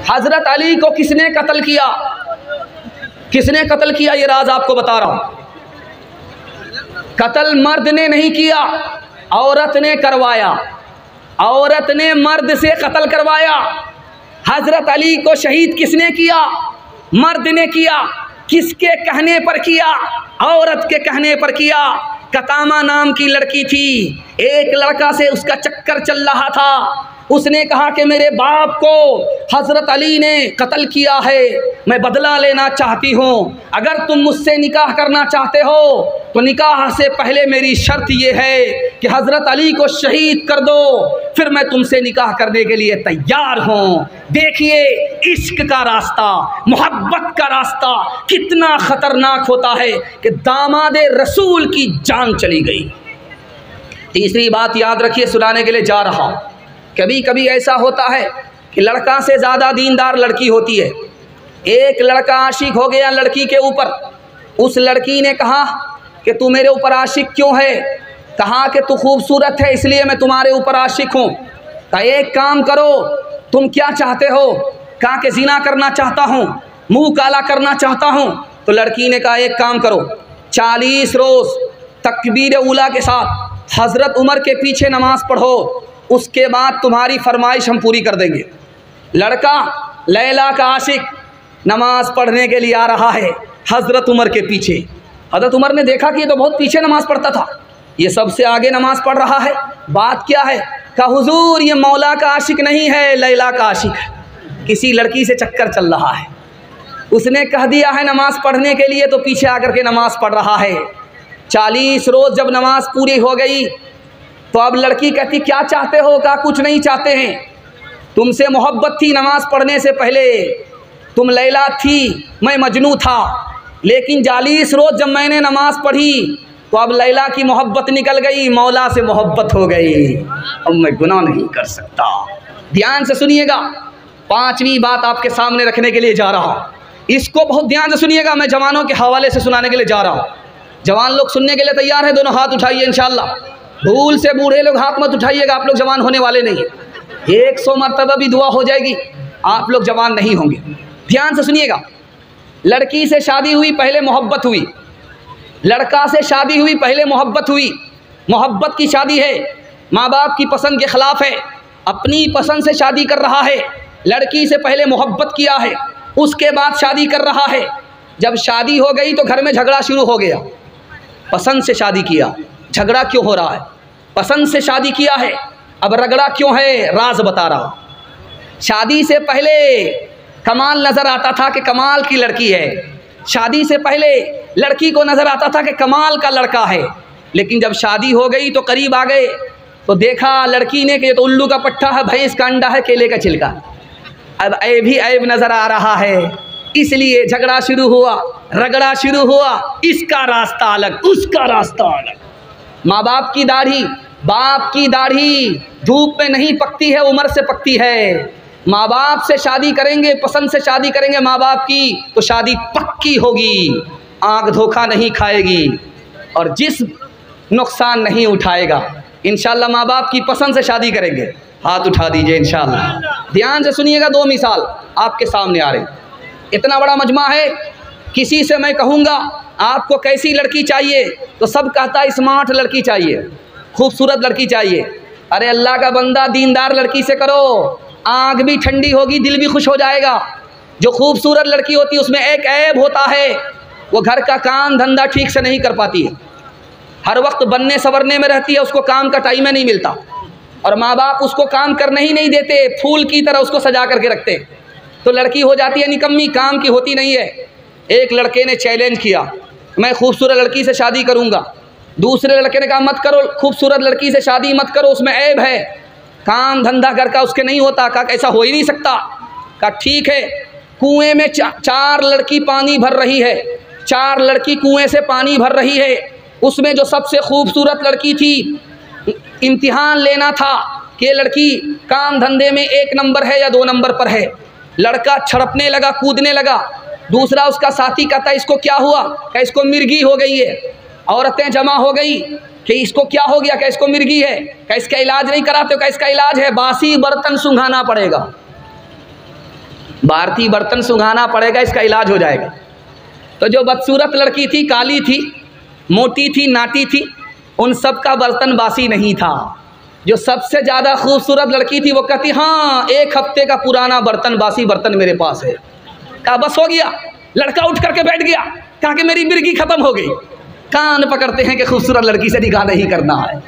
हजरत अली को किसने कत्ल किया? किसने कत्ल किया? ये राज आपको बता रहा हूं। कत्ल मर्द ने नहीं किया, औरत ने करवाया। औरत ने मर्द से कत्ल करवाया। हजरत अली को शहीद किसने किया? मर्द ने किया। किसके कहने पर किया? औरत के कहने पर किया। कतामा नाम की लड़की थी, एक लड़का से उसका चक्कर चल रहा था। उसने कहा कि मेरे बाप को हजरत अली ने कत्ल किया है, मैं बदला लेना चाहती हूँ। अगर तुम मुझसे निकाह करना चाहते हो तो निकाह से पहले मेरी शर्त यह है कि हजरत अली को शहीद कर दो, फिर मैं तुमसे निकाह करने के लिए तैयार हूँ। देखिए इश्क का रास्ता, मोहब्बत का रास्ता कितना खतरनाक होता है कि दामादे रसूल की जान चली गई। तीसरी बात याद रखिए, सुनाने के लिए जा रहा हूँ। कभी कभी ऐसा होता है कि लड़का से ज़्यादा दीनदार लड़की होती है। एक लड़का आशिक हो गया लड़की के ऊपर। उस लड़की ने कहा कि तू मेरे ऊपर आशिक क्यों है? कहा कि तू खूबसूरत है इसलिए मैं तुम्हारे ऊपर आशिक हूँ। कहा एक काम करो, तुम क्या चाहते हो? कहा कि ज़िना करना चाहता हूँ, मुँह काला करना चाहता हूँ। तो लड़की ने कहा एक काम करो, 40 रोज़ तकबीर उला के साथ हज़रत उमर के पीछे नमाज़ पढ़ो, उसके बाद तुम्हारी फरमाइश हम पूरी कर देंगे। लड़का लैला का आशिक नमाज पढ़ने के लिए आ रहा है हज़रत उमर के पीछे। हज़रत उमर ने देखा कि ये तो बहुत पीछे नमाज पढ़ता था, ये सबसे आगे नमाज पढ़ रहा है, बात क्या है? कहा हुजूर ये मौला का आशिक नहीं है, लैला का आशिक है, किसी लड़की से चक्कर चल रहा है। उसने कह दिया है नमाज पढ़ने के लिए, तो पीछे आकर के नमाज पढ़ रहा है। 40 रोज़ जब नमाज पूरी हो गई तो अब लड़की कहती क्या चाहते हो? कहा कुछ नहीं चाहते हैं, तुमसे मोहब्बत थी नमाज पढ़ने से पहले, तुम लैला थी, मैं मजनू था, लेकिन 40 रोज़ जब मैंने नमाज पढ़ी तो अब लैला की मोहब्बत निकल गई, मौला से मोहब्बत हो गई, अब मैं गुनाह नहीं कर सकता। ध्यान से सुनिएगा, 5वीं बात आपके सामने रखने के लिए जा रहा हूँ, इसको बहुत ध्यान से सुनिएगा। मैं जवानों के हवाले से सुनाने के लिए जा रहा हूँ। जवान लोग सुनने के लिए तैयार है? दोनों हाथ उठाइए इंशाअल्लाह। भूल से बूढ़े लोग हाथ मत उठाइएगा, आप लोग जवान होने वाले नहीं हैं। 100 मरतबा भी दुआ हो जाएगी, आप लोग जवान नहीं होंगे। ध्यान से सुनिएगा। लड़की से शादी हुई, पहले मोहब्बत हुई। लड़का से शादी हुई, पहले मोहब्बत हुई। मोहब्बत की शादी है, माँ बाप की पसंद के ख़िलाफ़ है, अपनी पसंद से शादी कर रहा है। लड़की से पहले मोहब्बत किया है, उसके बाद शादी कर रहा है। जब शादी हो गई तो घर में झगड़ा शुरू हो गया। पसंद से शादी किया, झगड़ा क्यों हो रहा है? पसंद से शादी किया है, अब रगड़ा क्यों है? राज बता रहा हूँ। शादी से पहले कमाल नज़र आता था कि कमाल की लड़की है, शादी से पहले लड़की को नज़र आता था कि कमाल का लड़का है, लेकिन जब शादी हो गई तो करीब आ गए तो देखा लड़की ने कि ये तो उल्लू का पट्टा है, भैंस का अंडा है, केले का छिलका। अब ऐब ही ऐब नज़र आ रहा है, इसलिए झगड़ा शुरू हुआ, रगड़ा शुरू हुआ। इसका रास्ता अलग, उसका रास्ता अलग। माँ बाप की दाढ़ी, बाप की दाढ़ी धूप में नहीं पकती है, उम्र से पकती है। माँ बाप से शादी करेंगे, पसंद से शादी करेंगे माँ बाप की, तो शादी पक्की होगी, आँख धोखा नहीं खाएगी और जिस नुकसान नहीं उठाएगा। इंशाअल्लाह माँ बाप की पसंद से शादी करेंगे, हाथ उठा दीजिए इंशाअल्लाह। ध्यान से सुनिएगा, 2 मिसाल आपके सामने आ रहे। इतना बड़ा मजमा है, किसी से मैं कहूँगा आपको कैसी लड़की चाहिए तो सब कहता है स्मार्ट लड़की चाहिए, खूबसूरत लड़की चाहिए। अरे अल्लाह का बंदा, दीनदार लड़की से करो, आँख भी ठंडी होगी, दिल भी खुश हो जाएगा। जो खूबसूरत लड़की होती है उसमें एक ऐब होता है, वो घर का काम धंधा ठीक से नहीं कर पाती है, हर वक्त बनने संवरने में रहती है, उसको काम का टाइम नहीं मिलता, और माँ बाप उसको काम करने ही नहीं देते, फूल की तरह उसको सजा करके रखते, तो लड़की हो जाती है निकम्मी, काम की होती नहीं है। एक लड़के ने चैलेंज किया, मैं खूबसूरत लड़की से शादी करूँगा। दूसरे लड़के ने कहा मत करो, खूबसूरत लड़की से शादी मत करो, उसमें ऐब है, काम धंधा घर का उसके नहीं होता। कहा ऐसा हो ही नहीं सकता। कहा ठीक है, कुएं में 4 लड़की पानी भर रही है, 4 लड़की कुएं से पानी भर रही है, उसमें जो सबसे खूबसूरत लड़की थी, इम्तिहान लेना था कि लड़की काम धंधे में 1 नंबर है या 2 नंबर पर है। लड़का छड़पने लगा, कूदने लगा। दूसरा उसका साथी कहता इसको क्या हुआ? क्या इसको मिर्गी हो गई है। औरतें जमा हो गई कि इसको क्या हो गया? क्या इसको मिर्गी है? क्या इसका इलाज नहीं कराते हो? क्या इसका इलाज है, बासी बर्तन सुंघाना पड़ेगा। भारतीय बर्तन सुंघाना पड़ेगा, इसका इलाज हो जाएगा। तो जो बदसूरत लड़की थी, काली थी, मोटी थी, नाटी थी, उन सब का बर्तन बासी नहीं था। जो सबसे ज़्यादा खूबसूरत लड़की थी वो कहती हाँ 1 हफ्ते का पुराना बर्तन, बासी बर्तन मेरे पास है। कहा बस हो गया। लड़का उठ करके बैठ गया, कहा कि मेरी मिर्गी ख़त्म हो गई। कान पकड़ते हैं कि खूबसूरत लड़की से निकाह नहीं करना है।